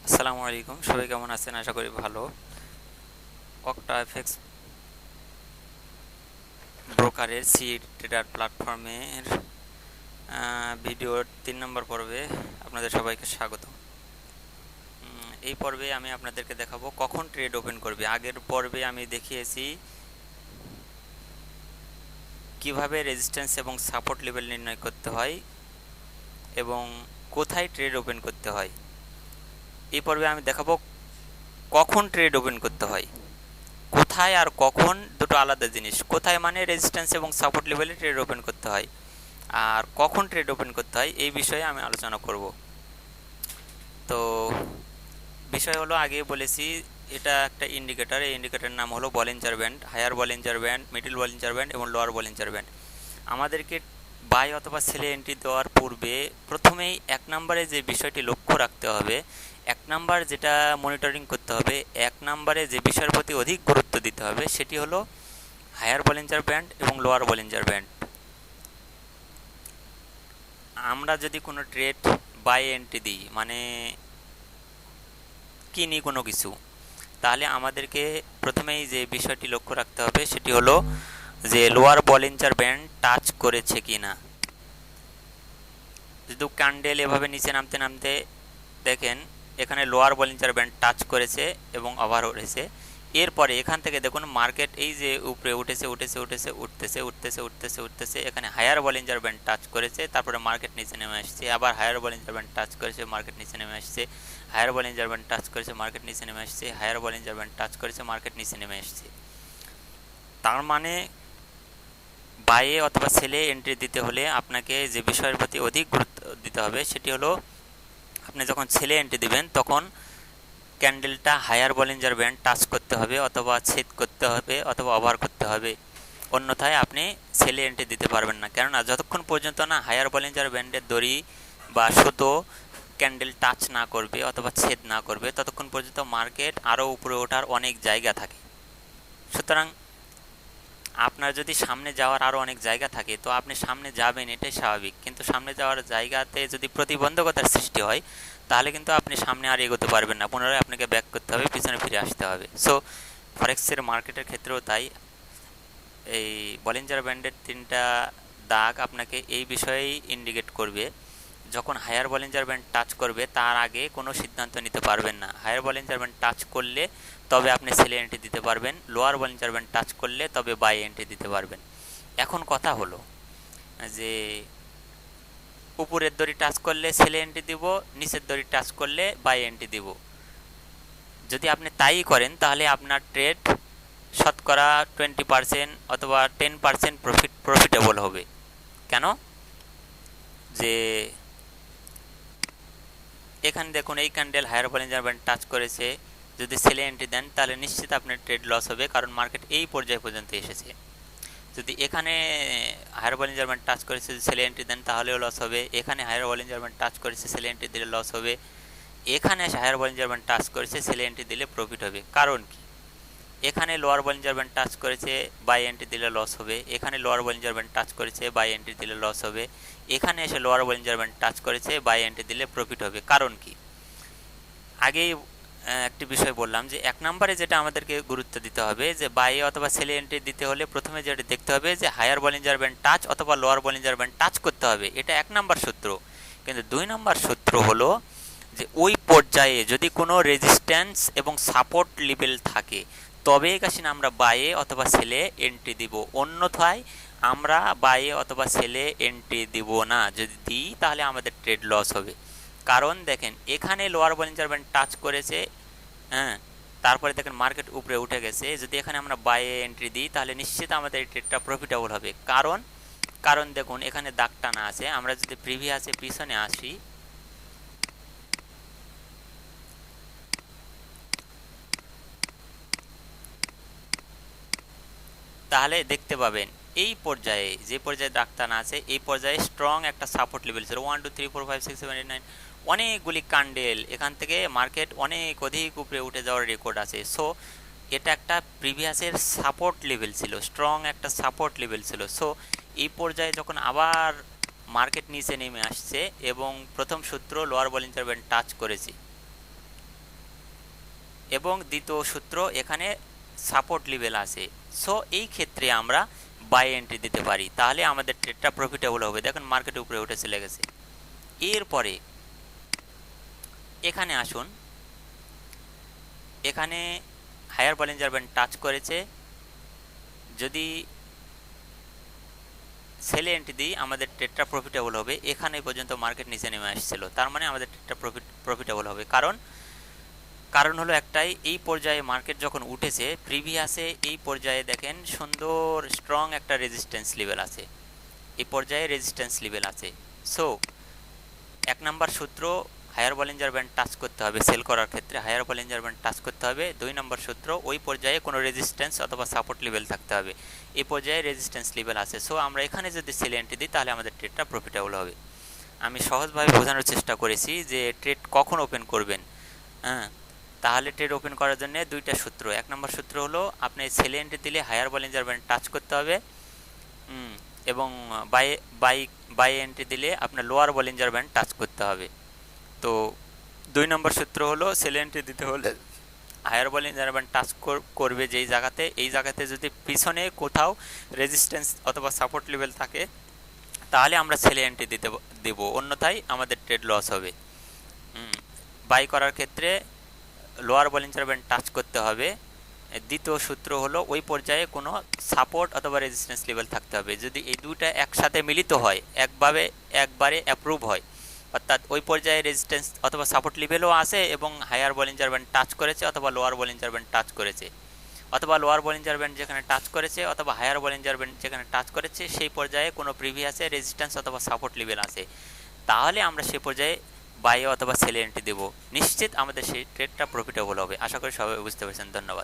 আসসালামু আলাইকুম, সবাই কেমন আছেন? আশা করি ভালো। অক্টা এফএক্স ব্রোকারের সি ট্রেডার প্ল্যাটফর্মের ভিডিওর 3 নম্বর পর্বে আপনাদের সবাইকে স্বাগত। এই পর্বে আমি আপনাদেরকে দেখাবো কখন ট্রেড ওপেন করবে। আগের পর্বে আমি দেখিয়েছি কিভাবে রেজিস্ট্যান্স এবং সাপোর্ট লেভেল নির্ণয় করতে হয় এবং কোথায় ট্রেড ওপেন করতে হয়। এই পর্বে আমি দেখাবো কখন ট্রেড ওপেন করতে হয়। কোথায় আর কখন দুটো আলাদা জিনিস। কোথায় মানে রেজিস্ট্যান্স এবং সাপোর্ট লেভেলে ট্রেড ওপেন করতে হয়, আর কখন ট্রেড ওপেন করতে হয় এই বিষয়ে আমি আলোচনা করব। তো বিষয় হলো, আগে বলেছি এটা একটা ইন্ডিকেটর। এই ইন্ডিকেটরের নাম হলো Bollinger band, higher Bollinger band, middle Bollinger band এবং লোয়ার বলিঞ্জার ব্যান্ড। আমাদেরকে বাই অথবা সেলে এন্ট্রি দেওয়ার পূর্বে প্রথমেই 1 নম্বরে যে বিষয়টি লক্ষ্য রাখতে হবে, 1 নম্বর যেটা মনিটরিং করতে হবে, 1 নম্বরে যে বিষয়ের প্রতি অধিক গুরুত্ব দিতে হবে সেটি হলো হায়ার বলিঞ্জার ব্যান্ড এবং লোয়ার বলিঞ্জার ব্যান্ড। আমরা যদি কোনো ট্রেড বাই এন্ট্রি দিই, মানে কিনি কোনো কিছু, তাহলে আমাদেরকে প্রথমেই যে বিষয়টি লক্ষ্য রাখতে হবে সেটি হলো যে লোয়ার বলিঞ্জার ব্যান্ড টাচ করেছে কিনা। যদি ক্যান্ডেল এভাবে নিচে নামতে নামতে দেখেন এখানে লোয়ার বলিঞ্জার ব্যান্ড টাচ করেছে এবং ওভার উঠেছে, এরপরে এখান থেকে দেখুন মার্কেট এই যে উপরে উঠেছে উঠেছে উঠেছে উঠতেছে উঠতেছে উঠতেছে উঠতেছে, এখানে হায়ার বলিঞ্জার ব্যান্ড টাচ করেছে, তারপরে মার্কেট নিচে নেমে আসছে, আবার হায়ার বলিঞ্জার ব্যান্ড টাচ করেছে, মার্কেট নিচে নেমে আসছে, হায়ার বলিঞ্জার ব্যান্ড টাচ করেছে, মার্কেট নিচে নেমে আসছে, হায়ার বলিঞ্জার ব্যান্ড টাচ করেছে, মার্কেট নিচে নেমে আসছে। তার মানে বাইয়ে অথবা সেলে এন্ট্রি দিতে হলে আপনাকে যে বিষয়ের প্রতি অধিক গুরুত্ব দিতে হবে সেটি হলো, আপনি যখন সেলে এন্ট্রি দিবেন তখন ক্যান্ডেলটা হায়ার বলিঞ্জার ব্যান্ড টাচ করতে হবে অথবা ছেদ করতে হবে অথবা ওভার করতে হবে, অন্যথায় আপনি সেলে এন্ট্রি দিতে পারবেন না। কেননা যতক্ষণ পর্যন্ত না হায়ার বলিঞ্জার ব্যান্ডের দড়ি বা সুতো ক্যান্ডেল টাচ না করবে অথবা ছেদ না করবে, ততক্ষণ পর্যন্ত মার্কেট আরও উপরে ওঠার অনেক জায়গা থাকে। সুতরাং আপনার যদি সামনে যাওয়ার আরও অনেক জায়গা থাকে তো আপনি সামনে যাবেন, এটাই স্বাভাবিক। কিন্তু সামনে যাওয়ার জায়গাতে যদি প্রতিবন্ধকতার সৃষ্টি হয় তাহলে কিন্তু আপনি সামনে আর এগোতে পারবেন না, পুনরায় আপনাকে ব্যাক করতে হবে, পিছনে ফিরে আসতে হবে। সো ফরেক্সের মার্কেটের ক্ষেত্রেও তাই। এই বলিঞ্জার ব্যান্ডের 3টা দাগ আপনাকে এই বিষয়েই ইন্ডিকেট করবে। যখন হায়ার বলিঞ্জার ব্যান্ড টাচ করবে তার আগে কোনো সিদ্ধান্ত নিতে পারবেন না। হায়ার বলিঞ্জার ব্যান্ড টাচ করলে তবে আপনি সেলে এন্ট্রি দিতে পারবেন, লোয়ার বলিঞ্জার ব্যান্ড টাচ করলে তবে বাই এন্ট্রি দিতে পারবেন। এখন কথা হলো যে উপরের দড়ি টাচ করলে সেলে এন্ট্রি দিব, নিচের দড়ি টাচ করলে বাই এন্ট্রি দিব। যদি আপনি তাই করেন তাহলে আপনার ট্রেড শতকরা 20% অথবা 10% প্রফিটেবল হবে। কেন? যে এখানে দেখুন এই candle higher Bollinger band touch করেছে, যদি সেলে এন্ট্রি দেন তাহলে নিশ্চিত আপনার ট্রেড লস হবে, কারণ মার্কেট এই পর্যায় পর্যন্ত এসেছে। যদি এখানে হায়ার বলিঞ্জার ব্যান্ড টাচ করেছে, যদি সেলে এন্ট্রি দেন তাহলেও লস হবে। এখানে হায়ার বলিঞ্জার ব্যান্ড টাচ করেছে, সেলে এন্ট্রি দিলে লস হবে। এখানে হায়ার বলিঞ্জার ব্যান্ড টাচ করেছে, সেলে এন্ট্রি দিলে প্রফিট হবে। কারণ কি? এখানে লোয়ার বলিঞ্জার ব্যান্ড টাচ করেছে, বাই এন্ট্রি দিলে লস হবে। এখানে লোয়ার বলিঞ্জার ব্যান্ড টাচ করেছে, বাই এন্ট্রি দিলে লস হবে। এখানে এসে লোয়ার বলিঞ্জার ব্যান্ড টাচ করেছে, বাই এন্ট্রি দিলে প্রফিট হবে। কারণ কি? আগেই একটি বিষয় বললাম যে 1 নম্বরে যেটা আমাদেরকে গুরুত্ব দিতে হবে, যে বাই অথবা সেলে এন্ট্রি দিতে হলে প্রথমে যেটা দেখতে হবে যে হায়ার বলিঞ্জার ব্যান্ড টাচ অথবা লোয়ার বলিঞ্জার ব্যান্ড টাচ করতে হবে, এটা 1 নম্বর সূত্র। কিন্তু 2 নম্বর সূত্র হলো যে ওই পর্যায়ে যদি কোনো রেজিস্ট্যান্স এবং সাপোর্ট লেভেল থাকে তবে কাছে আমরা বাইয়ে অথবা সেলে এন্ট্রি দিব, অন্যথায় আমরা বাইয়ে অথবা সেলে এন্ট্রি দিব না। যদি দিই তাহলে আমাদের ট্রেড লস হবে। কারণ দেখেন এখানে লোয়ার বলিঞ্জার ব্যান্ড টাচ করেছে, হ্যাঁ, তারপরে দেখেন মার্কেট উপরে উঠে গেছে। যদি এখানে আমরা বাইয়ে এন্ট্রি দিই তাহলে নিশ্চিত আমাদের এই ট্রেডটা প্রফিটেবল হবে। কারণ কারণ দেখুন এখানে দাগ টানা আছে। আমরা যদি প্রিভিয়াসে পিছনে আসি, তাহলে দেখতে পাবেন এই পর্যায়ে, যে পর্যায়ে দাগ টানা আছে এই পর্যায়ে স্ট্রং একটা সাপোর্ট লেভেল ছিল 1 2 3 4 5 6 7 8 9, অনেকগুলি ক্যান্ডেল, এখান থেকে মার্কেট অনেক অধিক উপরে উঠে যাওয়ার রেকর্ড আছে। সো এটা একটা প্রিভিয়াসের সাপোর্ট লেভেল ছিল, স্ট্রং একটা সাপোর্ট লেভেল ছিল। সো এই পর্যায়ে যখন আবার মার্কেট নিচে নেমে আসছে এবং প্রথম সূত্র লোয়ার বলিঞ্জার ব্যান্ড টাচ করেছে, এবং দ্বিতীয় সূত্র এখানে সাপোর্ট লেভেল আছে। সো এই ক্ষেত্রে আমরা বাই এন্ট্রি দিতে পারি, তাহলে আমাদের ট্রেডটা প্রফিটেবল হবে। দেখুন মার্কেট উপরে উঠে চলে গেছে। এরপরে এখানে আসুন, এখানে হায়ার বলিঞ্জার ব্যান্ড টাচ করেছে, যদি সেলে এন্ট্রি দিই আমাদের ট্রেডটা প্রফিটেবল হবে। এখানে পর্যন্ত মার্কেট নিচে নেমে আসছিল, তার মানে আমাদের ট্রেডটা প্রফিটেবল হবে। কারণ হলো একটাই, এই পর্যায়ে মার্কেট যখন উঠেছে প্রিভিয়াসে এই পর্যায়ে দেখেন সুন্দর স্ট্রং একটা রেজিস্ট্যান্স লেভেল আছে, এই পর্যায়ে রেজিস্ট্যান্স লেভেল আছে। সো 1 নম্বর সূত্র হায়ার বলিঞ্জার ব্যান্ড টাচ করতে হবে, সেল করার ক্ষেত্রে হায়ার বলিঞ্জার ব্যান্ড টাচ করতে হবে। 2 নম্বর সূত্র ওই পর্যায়ে কোনো রেজিস্ট্যান্স অথবা সাপোর্ট লেভেল থাকতে হবে, এই পর্যায়ে রেজিস্ট্যান্স লেভেল আছে। সো আমরা এখানে যদি সেল এন্ট্রি দিই তাহলে আমাদের ট্রেডটা প্রফিটেবল হবে। আমি সহজভাবে বোঝানোর চেষ্টা করেছি যে ট্রেড কখন ওপেন করবেন। হ্যাঁ, তাহলে ট্রেড ওপেন করার জন্য 2টা সূত্র। 1 নম্বর সূত্র হলো আপনি সেল এন্ট্রি দিলে হায়ার বলিঞ্জার ব্যান্ড টাচ করতে হবে, এবং বাই এন্ট্রি দিলে আপনার লোয়ার বলিঞ্জার ব্যান্ড টাচ করতে হবে। তো 2 নম্বর সূত্র হলো সেল এন্ট্রি দিতে হলে হায়ার বলিঞ্জার ব্যান্ড টাচ করবে যেই জায়গাতে, এই জায়গাতে যদি পিছনে কোথাও রেজিস্ট্যান্স অথবা সাপোর্ট লেভেল থাকে তাহলে আমরা সেল এন্ট্রি দেব, অন্যথায় আমাদের ট্রেড লস হবে। বাই করার ক্ষেত্রে লোয়ার বলিঞ্জার ব্যান্ড টাচ করতে হবে। দ্বিতীয় সূত্র হলো ওই পর্যায়ে কোনো সাপোর্ট অথবা রেজিস্ট্যান্স লেভেল থাকতে হবে। যদি এই দুইটা একসাথে মিলিত হয়, একবারে অ্যাপ্রুভ হয়, অর্থাৎ ওই পর্যায়ে রেজিস্ট্যান্স অথবা সাপোর্ট লেভেলও আছে এবং হায়ার বলিঞ্জার ব্যান্ড টাচ করেছে অথবা লোয়ার বলিঞ্জার ব্যান্ড টাচ করেছে, অথবা লোয়ার বলিঞ্জার ব্যান্ড যেখানে টাচ করেছে অথবা হায়ার বলিঞ্জার ব্যান্ড যেখানে টাচ করেছে সেই পর্যায়ে কোনো প্রিভিয়াসে রেজিস্ট্যান্স অথবা সাপোর্ট লেভেল আছে, তাহলে আমরা সেই পর্যায়ে বাই অথবা সেল এন্ট্রি দেবো। নিশ্চিত আমাদের সেই ট্রেডটা প্রফিটেবল হবে। আশা করি সবাই বুঝতে পেরেছেন। ধন্যবাদ।